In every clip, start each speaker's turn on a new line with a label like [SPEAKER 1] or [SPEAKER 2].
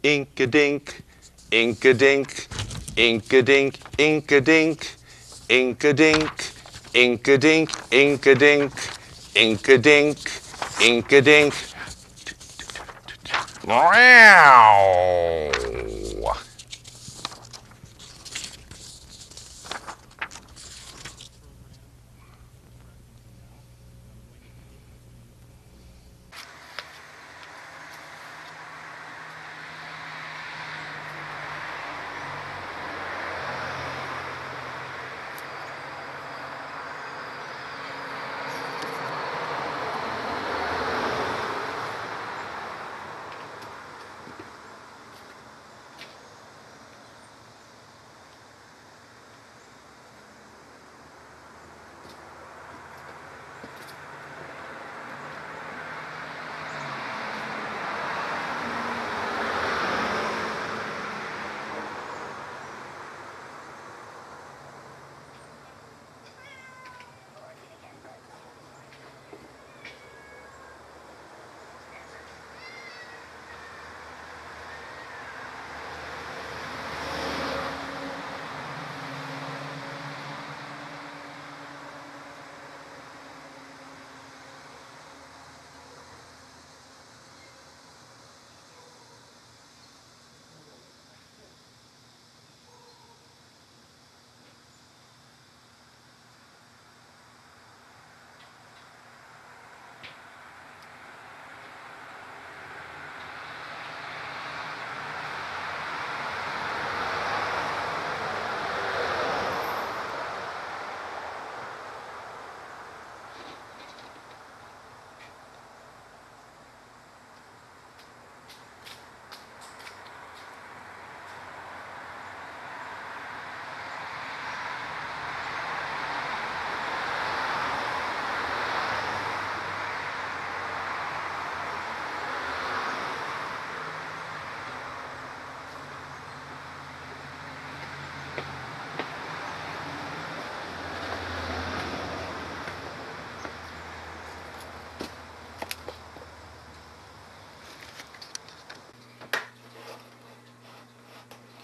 [SPEAKER 1] Ink-a-dink, ink-a-dink, ink-a-dink, ink-a-dink, ink-a-dink, ink-a-dink, ink-a-dink, ink-a-dink, ink-a-dink. Wow!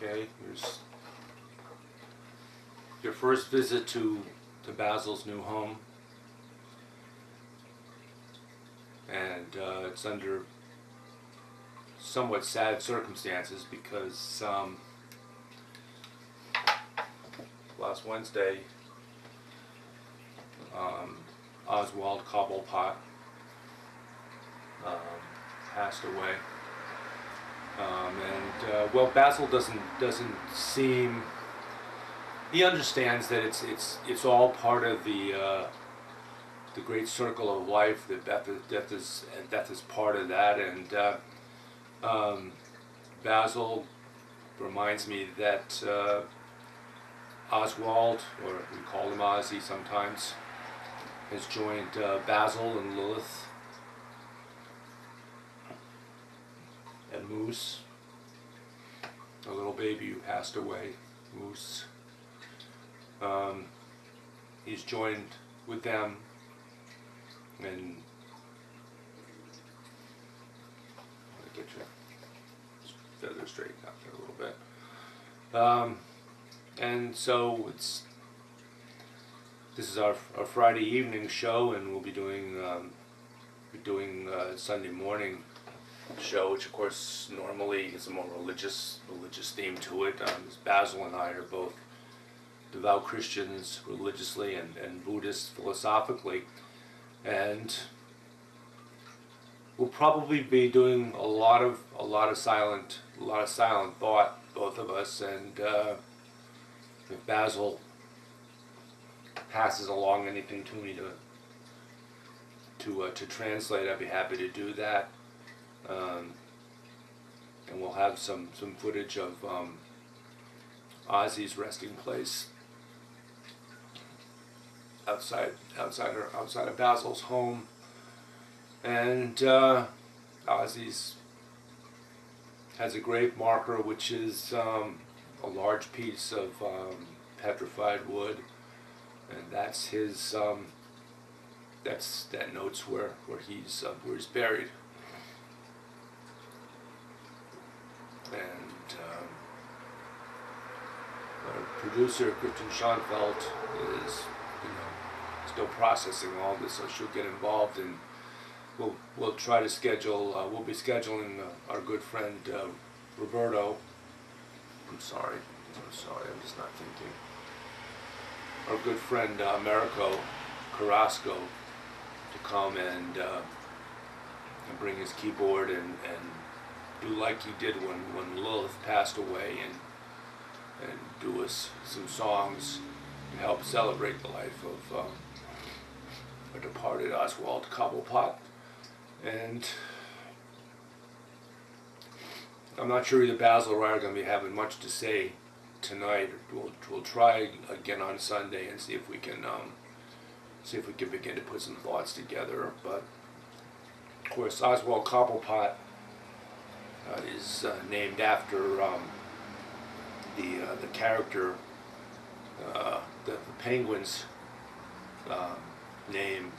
[SPEAKER 2] Okay, here's your first visit to Basil's new home, and it's under somewhat sad circumstances because last Wednesday, Oswald Cobblepot um, passed away. Well, Basil doesn't seem. He understands that it's all part of the great circle of life. That death is part of that, and Basil reminds me that Oswald, or we call him Ozzy sometimes, has joined Basil and Lilith and Moose, a little baby who passed away, Moose. He's joined with them, and I'll get your feather straightened out there a little bit. And so this is our Friday evening show, and we'll be doing Sunday morning show, which of course normally has a more religious theme to it. Basil and I are both devout Christians religiously and Buddhists philosophically, and we'll probably be doing a lot of silent thought, both of us. And if Basil passes along anything to me to translate, I'd be happy to do that. And we'll have some footage of Ozzy's resting place outside of Basil's home, and Ozzy's has a grave marker, which is a large piece of petrified wood, and that's his. That notes where he's buried. producer, Kristen Schoenfeld, is, still processing all this, so she'll get involved, and we'll try to schedule. We'll be scheduling our good friend Roberto. I'm sorry. I'm just not thinking. Our good friend Americo Carrasco to come and bring his keyboard and do like he did when Lilith passed away, and do us some songs to help celebrate the life of a departed Oswald Cobblepot. And I'm not sure either Basil or I are going to be having much to say tonight. We'll try again on Sunday and see if we can begin to put some thoughts together. But of course, Oswald Cobblepot is named after the character, the Penguin's name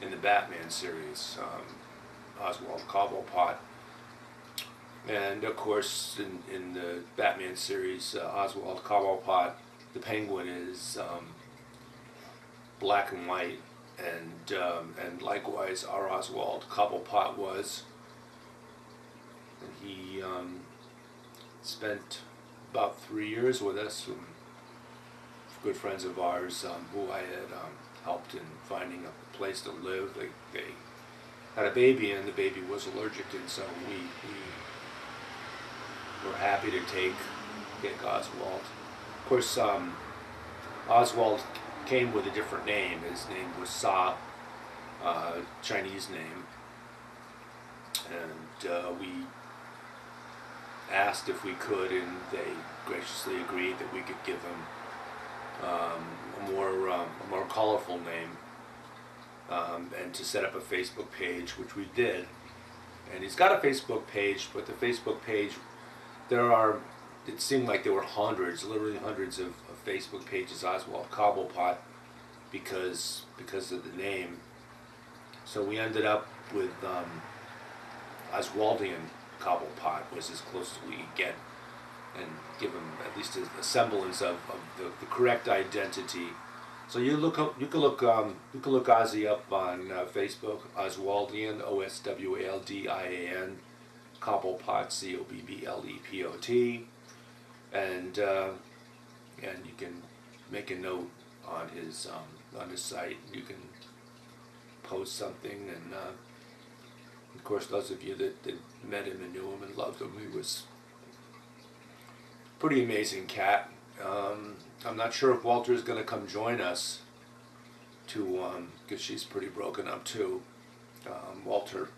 [SPEAKER 2] in the Batman series, Oswald Cobblepot. And of course, in the Batman series, Oswald Cobblepot, the Penguin, is black and white, and likewise our Oswald Cobblepot was. And he spent about 3 years with us, and good friends of ours who I had helped in finding a place to live. They had a baby, and the baby was allergic, and so we were happy to take Oswald. Of course, Oswald came with a different name. His name was Sa, Chinese name, and we asked if we could, and they graciously agreed that we could give him a more colorful name, and to set up a Facebook page, which we did. And he's got a Facebook page, but the Facebook page, it seemed like there were hundreds, literally hundreds of Facebook pages, Oswald Cobblepot, because of the name. So we ended up with Oswaldian Cobblepot was as close as we could get, and give him at least a semblance of the correct identity. So you can look Ozzy up on Facebook, Oswaldian, Oswaldian, Cobblepot, Cobblepot, and you can make a note on his site. You can post something, and of course, those of you that met him and knew him and loved him, he was a pretty amazing cat. I'm not sure if Walter's going to come join us because she's pretty broken up too. Walter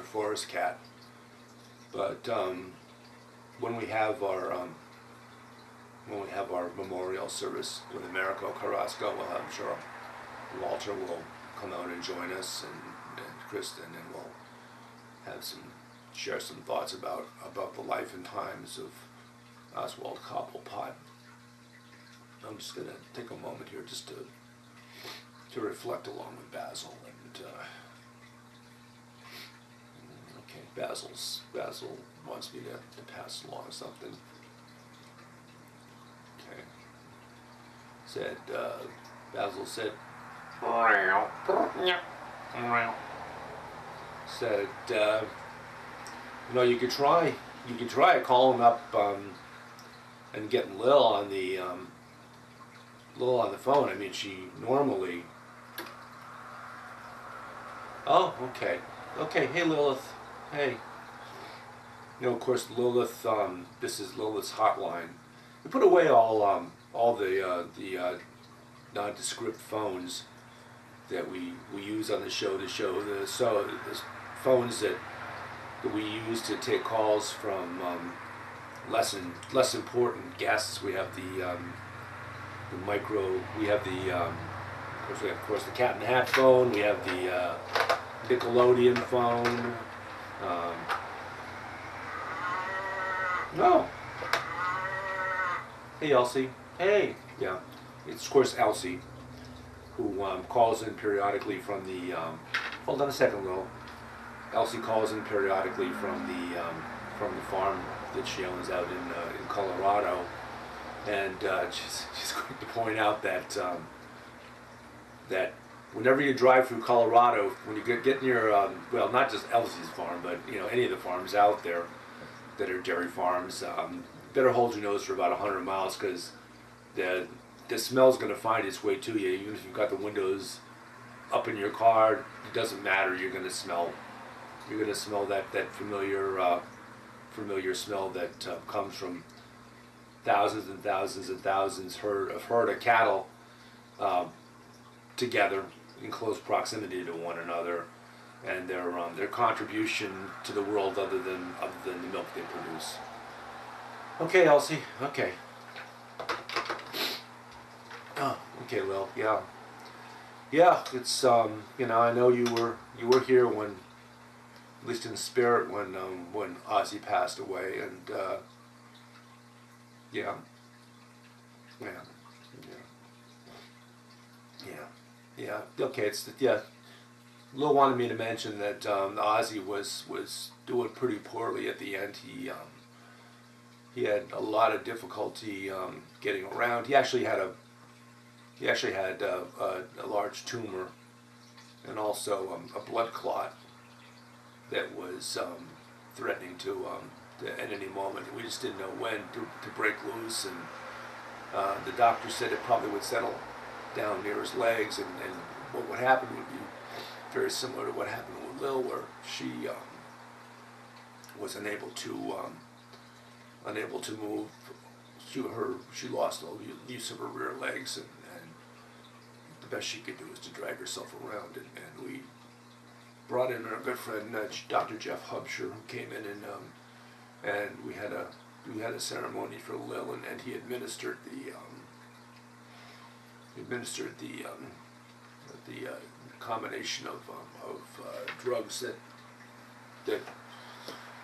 [SPEAKER 2] Forest cat. But when we have our memorial service with Americo Carrasco, I'm sure Walter will come out and join us, and Kristen, and we'll share some thoughts about the life and times of Oswald Cobblepot. I'm just going to take a moment here just to reflect along with Basil, and okay, Basil wants me to pass along something. Okay. Basil said, you could try calling up and getting Lil on the phone. I mean, she normally. Oh, okay. Hey, Lilith. Hey. Of course, Lilith. This is Lilith's hotline. We put away all the nondescript phones that we use on the show to show the phones that we use to take calls from less important guests. We have the micro. We have of course the Cat in the Hat phone. We have the Nickelodeon phone. No. Hey, Elsie. Hey. Yeah. It's, of course, Elsie, who calls in periodically from Hold on a second, Lil. Elsie calls in periodically from the farm that she owns out in Colorado, and she's going to point out that that whenever you drive through Colorado, when you get near well, not just Elsie's farm, but any of the farms out there that are dairy farms, better hold your nose for about 100 miles because the smell's going to find its way to you. Even if you've got the windows up in your car, it doesn't matter. You're going to smell. You're going to smell that familiar smell that comes from thousands and thousands and thousands of cattle together in close proximity to one another, and their contribution to the world other than the milk they produce. Okay, Elsie. Okay. Oh, okay, Lil. Yeah. Yeah, it's I know you were here when, at least in spirit, when Ozzy passed away, and yeah. Okay, Lil wanted me to mention that Ozzy was doing pretty poorly at the end. He had a lot of difficulty getting around. He actually had a large tumor and also a blood clot that was threatening to at any moment. We just didn't know when to break loose, and the doctor said it probably would settle down near his legs, and what would happen would be very similar to what happened with Lil, where she was unable to move. She lost all use of her rear legs, and the best she could do was to drag herself around, and we brought in our good friend Dr. Jeff Hubsher, who came in, and we had a ceremony for Lil, and he administered the combination of drugs that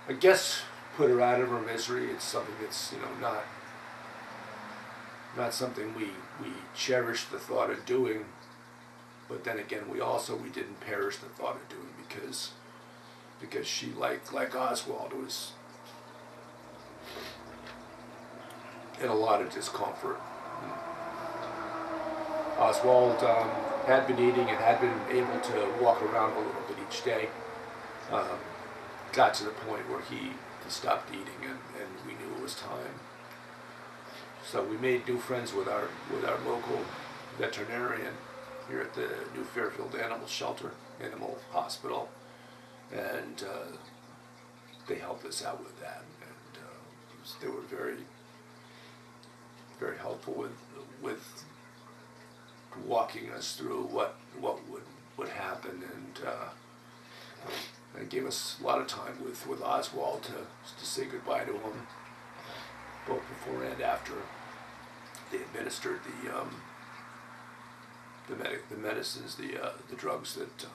[SPEAKER 2] I guess put her out of her misery. It's something that's not something we cherish the thought of doing, but then again we didn't perish the thought of doing because she, like Oswald, was in a lot of discomfort. Oswald had been eating and had been able to walk around a little bit each day. Got to the point where he stopped eating, and we knew it was time. So we made new friends with our local veterinarian here at the New Fairfield Animal Hospital, and they helped us out with that, and they were very, very helpful with walking us through what would happen, and it gave us a lot of time with Oswald to say goodbye to him, both before and after they administered the medicines, the drugs that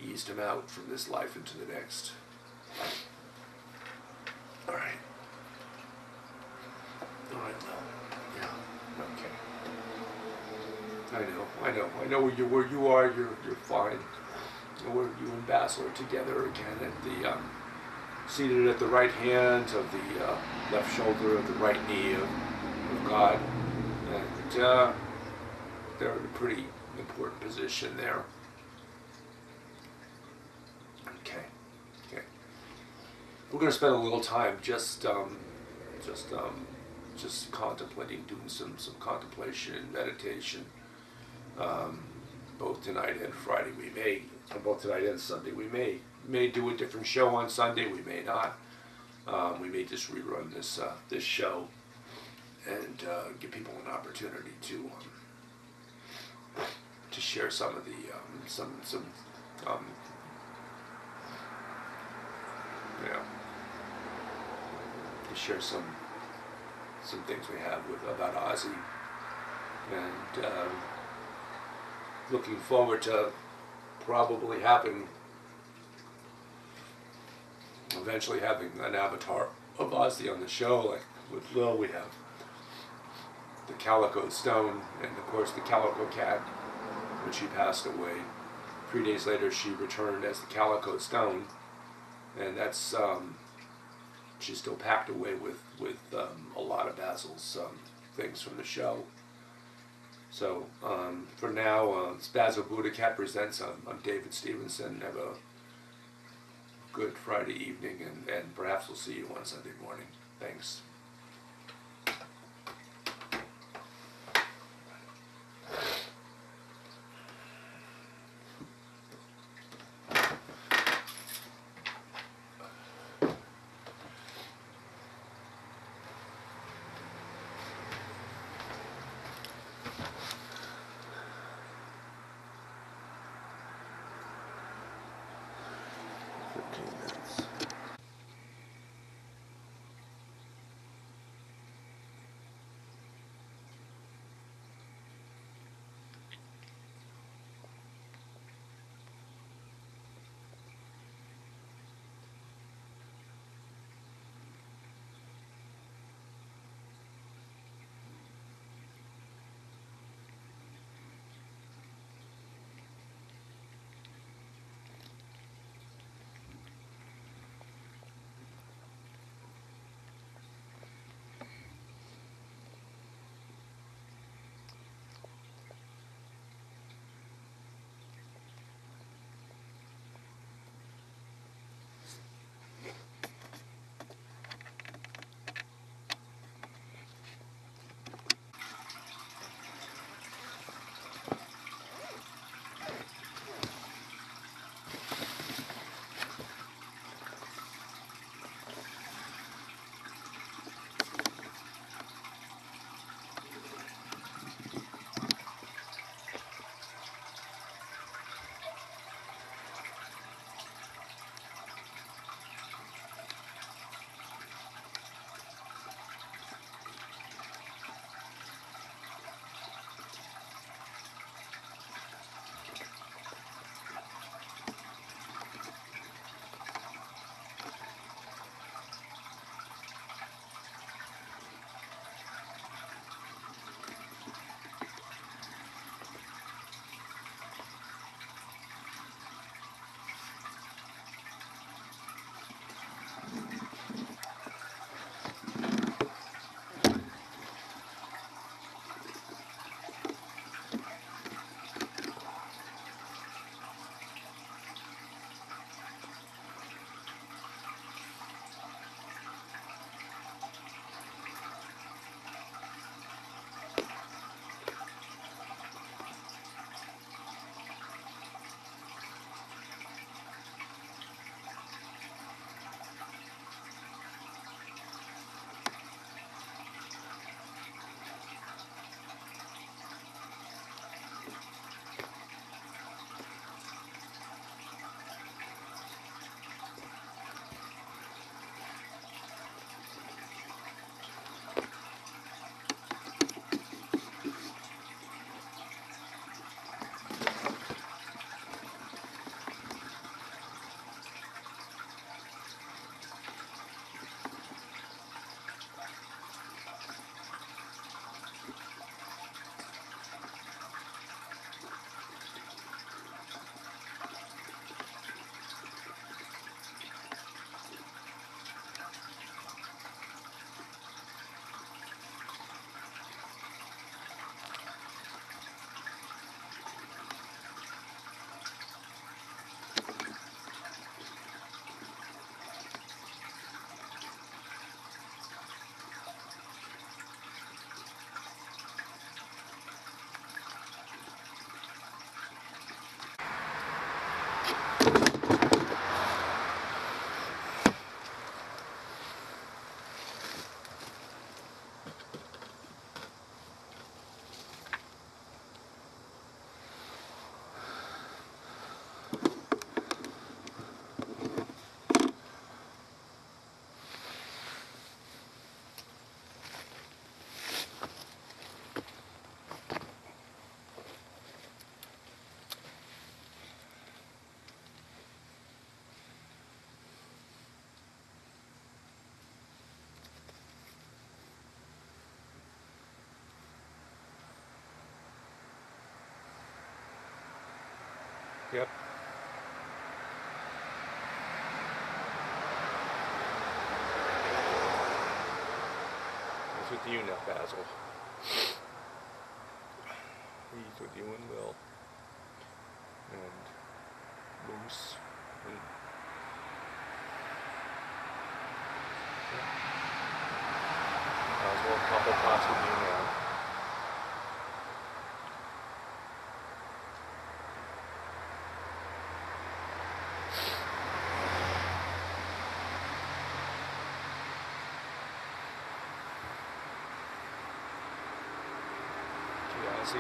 [SPEAKER 2] eased him out from this life into the next. All right, well, yeah, okay. I know where you are. You're fine. Where you and Basil are together again at the seated at the right hand of the left shoulder of the right knee of God, and they're in a pretty important position there. Okay. We're going to spend a little time just contemplating, doing some contemplation and meditation. Both tonight and Friday, both tonight and Sunday, we may do a different show on Sunday. We may not. We may just rerun this show and give people an opportunity to share some of the to share some things we have about Ozzy, and looking forward to probably eventually having an avatar of Ozzy on the show. Like with Lil, we have the Calico Stone, and of course the Calico Cat, when she passed away. 3 days later, she returned as the Calico Stone, and that's she's still packed away with a lot of Basil's things from the show. So for now, it's Basil Buddhacat Presents. I'm David Stevenson. Have a good Friday evening, and perhaps we'll see you on Sunday morning. Thanks.
[SPEAKER 3] Yep. He's with you now, Basil. He's with you and Will. And Moose. And Basil, a couple pots with you now. See.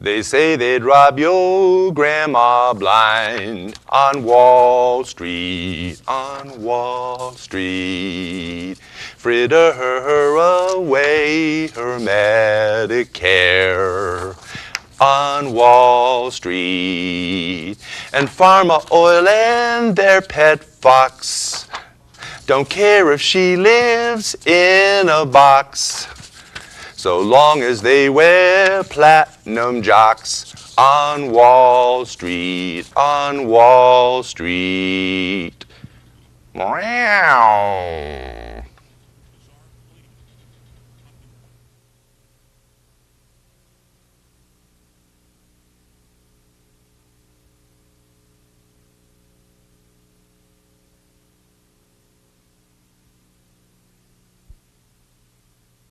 [SPEAKER 1] They say they'd rob your grandma blind on Wall Street, on Wall Street. Fritter her away her Medicare on Wall Street. And Pharma Oil and their pet fox don't care if she lives in a box, so long as they wear platinum jocks on Wall Street, on Wall Street. Meow.